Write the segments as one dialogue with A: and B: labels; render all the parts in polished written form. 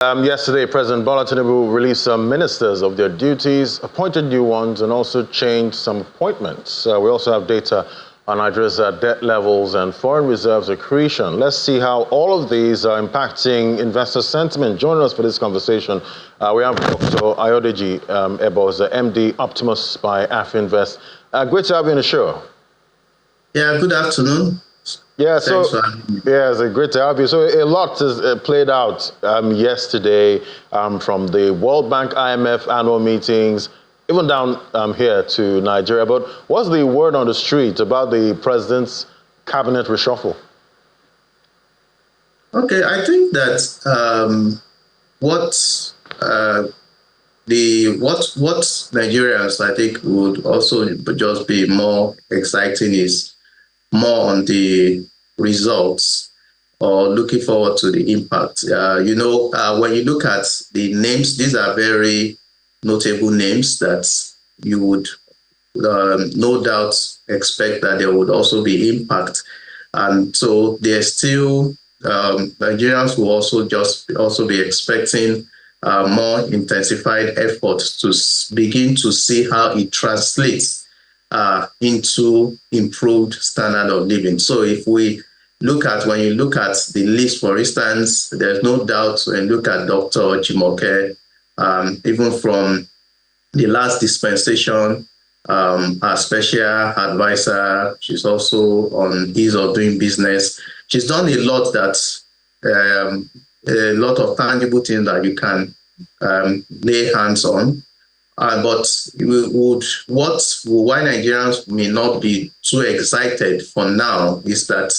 A: Yesterday, President Bola Tinubu released some ministers of their duties, appointed new ones, and also changed some appointments. We also have data on Nigeria's debt levels and foreign reserves accretion. Let's see how all of these are impacting investor sentiment. Joining us for this conversation, we have Dr. Ayodeji Eboz, MD Optimus by Afinvest. Great to have you on the show.
B: Yeah, good afternoon.
A: Yeah, it's great to have you. So a lot is played out yesterday from the World Bank, IMF annual meetings, even down here to Nigeria. But what's the word on the street about the president's cabinet reshuffle?
B: Okay, I think that what Nigerians I think would also just be more exciting is more on the results or looking forward to the impact. When you look at the names, these are very notable names that you would no doubt expect that there would also be impact. And so there's still, Nigerians will also be expecting more intensified efforts to begin to see how it translates into improved standard of living. So when you look at the list, for instance, there's no doubt when you look at Dr. Jimoke, even from the last dispensation, our special advisor, she's also on ease of doing business. She's done a lot a lot of tangible things that you can lay hands on. But why Nigerians may not be too excited for now is that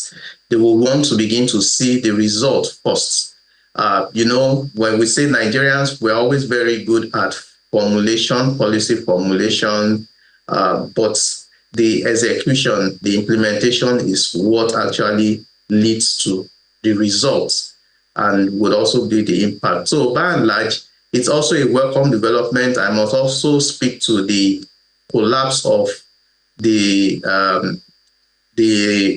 B: they will want to begin to see the result first. When we say Nigerians, we're always very good at policy formulation, but the execution, the implementation is what actually leads to the results and would also be the impact. So by and large, it's also a welcome development. I must also speak to the collapse of the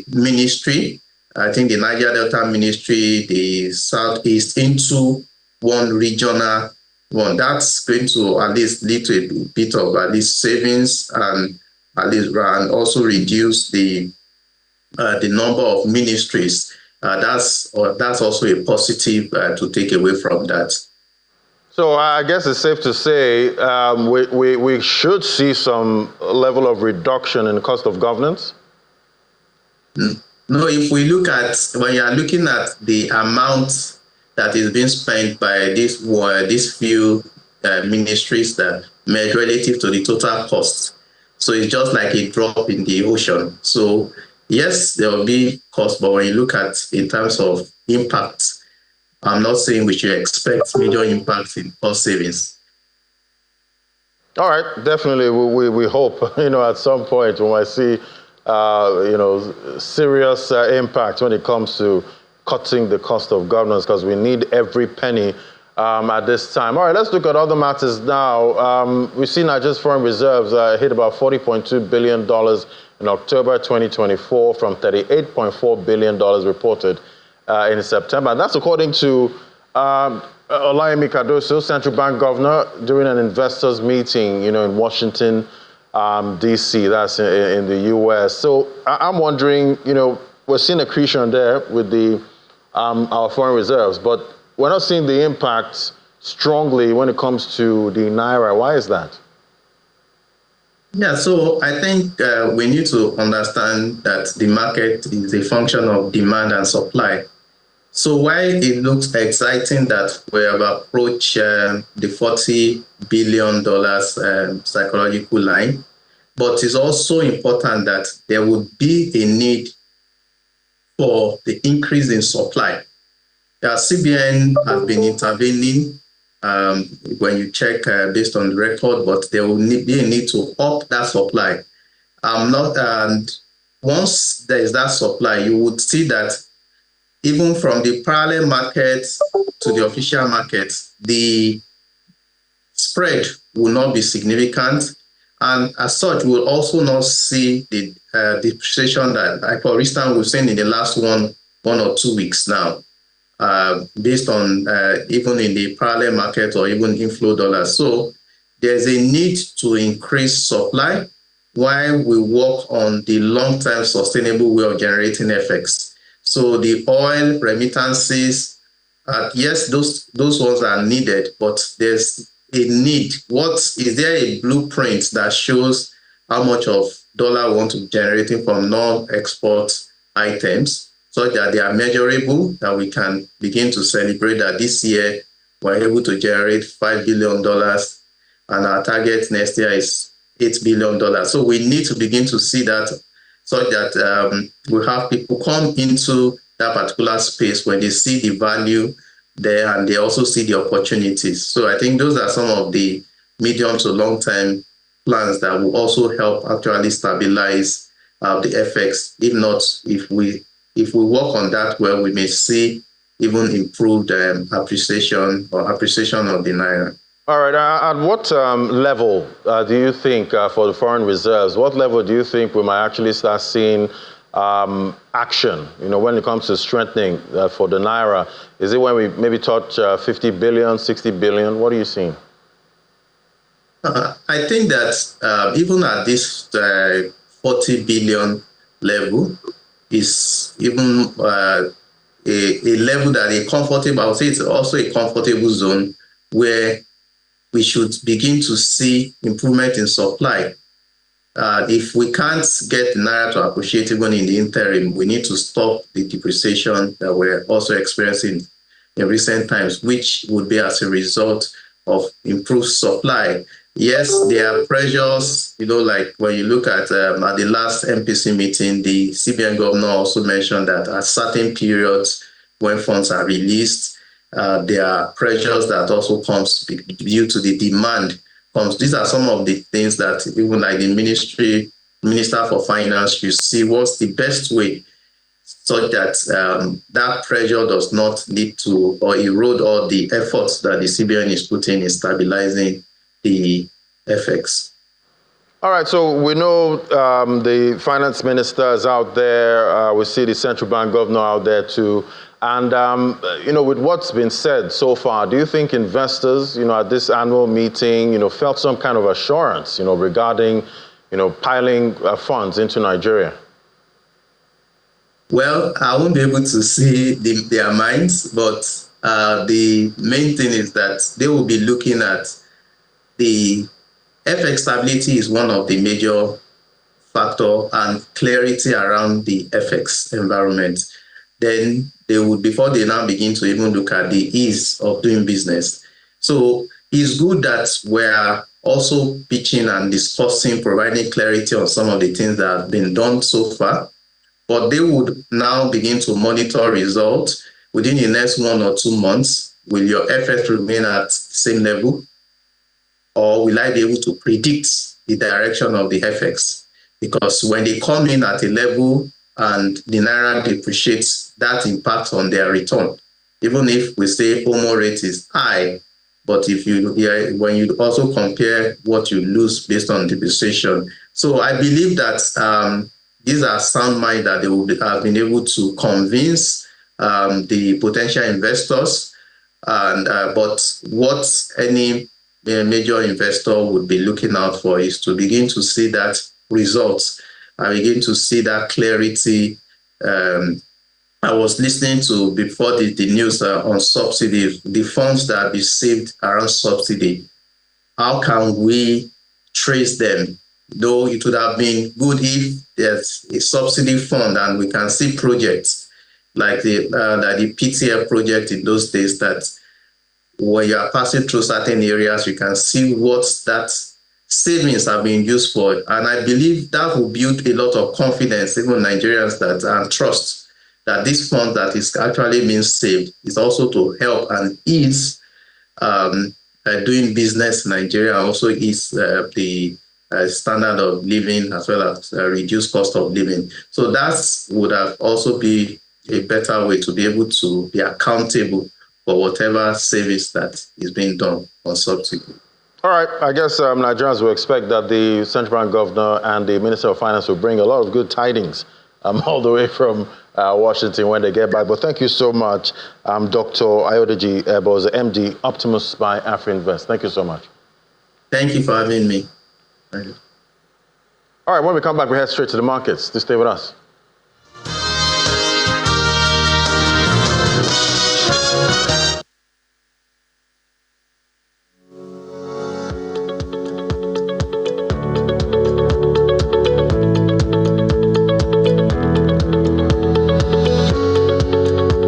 B: ministry. I think the Niger Delta ministry, the Southeast, into one regional one. That's going to at least lead to a bit of at least savings and also reduce the number of ministries. That's also a positive to take away from that.
A: So I guess it's safe to say we should see some level of reduction in the cost of governance?
B: No, if we look at, when you are looking at the amount that is being spent by these few ministries that made relative to the total cost, so it's just like a drop in the ocean. So yes, there will be cost, but when you look at in terms of impact, I'm not saying we should expect major impact in cost savings.
A: All right, definitely. We hope, at some point we might see, serious impact when it comes to cutting the cost of governance, because we need every penny at this time. All right, let's look at other matters now. We've seen Nigeria's foreign reserves hit about $40.2 billion in October 2024 from $38.4 billion reported in September. And that's according to Olayemi Cardoso, central bank governor, during an investors meeting, in Washington, D.C., that's in the U.S. So I'm wondering, we're seeing accretion there with our foreign reserves, but we're not seeing the impact strongly when it comes to the Naira. Why is that?
B: Yeah, so I think we need to understand that the market is a function of demand and supply. So while it looks exciting that we have approached the $40 billion psychological line, but it's also important that there would be a need for the increase in supply. CBN has been intervening when you check based on the record, but there will be a need to up that supply. And once there is that supply, you would see that even from the parallel market to the official market, the spread will not be significant. And as such, we'll also not see the depreciation that, for instance, we've seen in the last one or 2 weeks now. based on even in the parallel market or even inflow dollars. So there's a need to increase supply while we work on the long-term sustainable way of generating FX. So the oil remittances, yes, those ones are needed, but there's a need. What is there a blueprint that shows how much of dollar we want to be generating from non-export items, so that they are measurable, that we can begin to celebrate that this year we're able to generate $5 billion and our target next year is $8 billion. So we need to begin to see that, so that we have people come into that particular space when they see the value there and they also see the opportunities. So I think those are some of the medium to long-term plans that will also help actually stabilize the FX. If not, if we work on that well, we may see even improved appreciation of the naira.
A: All right. At what level do you think for the foreign reserves, what level do you think we might actually start seeing action, when it comes to strengthening for the naira? Is it when we maybe touch 50 billion, 60 billion? What are you seeing?
B: I think that even at this 40 billion level is even a level that a comfortable, I would say it's also a comfortable zone where we should begin to see improvement in supply. If we can't get the naira to appreciate even in the interim, we need to stop the depreciation that we're also experiencing in recent times, which would be as a result of improved supply. Yes, there are pressures, like when you look at the last MPC meeting, the CBN governor also mentioned that at certain periods when funds are released, there are pressures that also comes due to the demand. These are some of the things that even like the Minister for Finance should see what's the best way so that that pressure does not lead to or erode all the efforts that the CBN is putting in stabilizing the FX.
A: All right, so we know the finance minister is out there. We see the central bank governor out there too. And, with what's been said so far, do you think investors, at this annual meeting, felt some kind of assurance, regarding, piling funds into Nigeria?
B: Well, I won't be able to see their minds, but the main thing is that they will be looking at the FX stability is one of the major factors, and clarity around the FX environment. Then they would, before they now begin to even look at the ease of doing business. So it's good that we're also pitching and discussing, providing clarity on some of the things that have been done so far. But they would now begin to monitor results within the next 1 or 2 months. Will your FX remain at the same level? Or will I be able to predict the direction of the FX? Because when they come in at a level and the naira depreciates, that impacts on their return. Even if we say OMO rate is high, but when you also compare what you lose based on depreciation. So I believe that these are sound mind that they will have been able to convince the potential investors. But what any major investor would be looking out for is to begin to see that results. I begin to see that clarity. I was listening to before the news on subsidy, the funds that are saved around subsidy. How can we trace them? Though it would have been good if there's a subsidy fund and we can see projects like the PTF project in those days, that when you are passing through certain areas, you can see what that savings are being used for. And I believe that will build a lot of confidence, even Nigerians, and trust that this fund that is actually being saved is also to help and ease doing business in Nigeria, and also ease the standard of living, as well as reduce cost of living. So that would have also be a better way to be able to be accountable for whatever service that is being done on subsidy.
A: All right, I guess Nigerians will expect that the central bank governor and the Minister of Finance will bring a lot of good tidings all the way from Washington when they get back. But thank you so much, Dr. Ayodeji Eboz, MD, Optimus by AfriInvest. Thank you so much.
B: Thank you for having me. Thank you.
A: All right, when we come back, we head straight to the markets. Just stay with us.